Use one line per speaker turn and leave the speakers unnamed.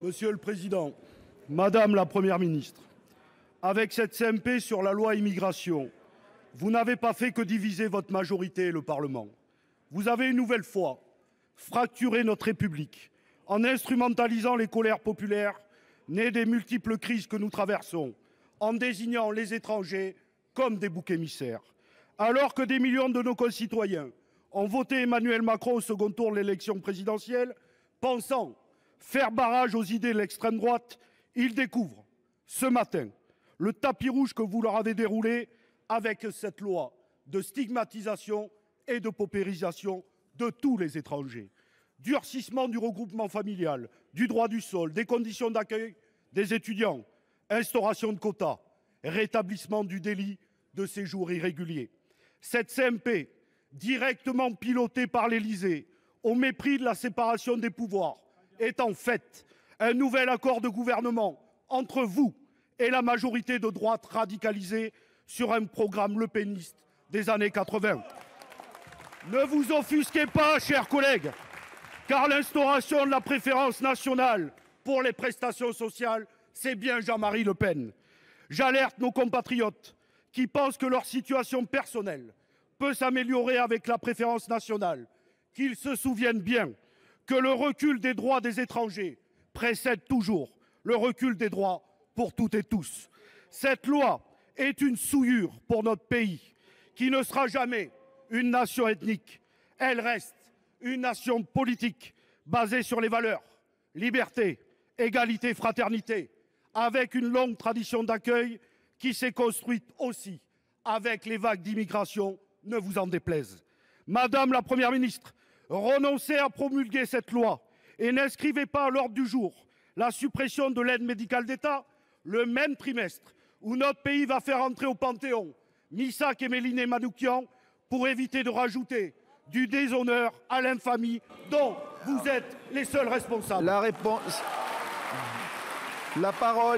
Monsieur le Président, Madame la Première ministre, avec cette CMP sur la loi immigration, vous n'avez pas fait que diviser votre majorité et le Parlement. Vous avez une nouvelle fois fracturé notre République en instrumentalisant les colères populaires nées des multiples crises que nous traversons, en désignant les étrangers comme des boucs émissaires. Alors que des millions de nos concitoyens ont voté Emmanuel Macron au second tour de l'élection présidentielle, pensant faire barrage aux idées de l'extrême droite, ils découvrent ce matin le tapis rouge que vous leur avez déroulé avec cette loi de stigmatisation et de paupérisation de tous les étrangers. Durcissement du regroupement familial, du droit du sol, des conditions d'accueil des étudiants, instauration de quotas, rétablissement du délit de séjour irrégulier. Cette CMP, directement pilotée par l'Élysée, au mépris de la séparation des pouvoirs, est en fait un nouvel accord de gouvernement entre vous et la majorité de droite radicalisée sur un programme lepéniste des années 80. Ne vous offusquez pas, chers collègues, car l'instauration de la préférence nationale pour les prestations sociales, c'est bien Jean-Marie Le Pen. J'alerte nos compatriotes qui pensent que leur situation personnelle peut s'améliorer avec la préférence nationale, qu'ils se souviennent bien que le recul des droits des étrangers précède toujours le recul des droits pour toutes et tous. Cette loi est une souillure pour notre pays, qui ne sera jamais une nation ethnique. Elle reste une nation politique basée sur les valeurs, liberté, égalité, fraternité, avec une longue tradition d'accueil qui s'est construite aussi avec les vagues d'immigration, ne vous en déplaise. Madame la Première ministre, renoncez à promulguer cette loi et n'inscrivez pas à l'ordre du jour la suppression de l'aide médicale d'État, le même trimestre où notre pays va faire entrer au Panthéon Missak et Mélinée Manoukian pour éviter de rajouter du déshonneur à l'infamie dont vous êtes les seuls responsables.
La parole.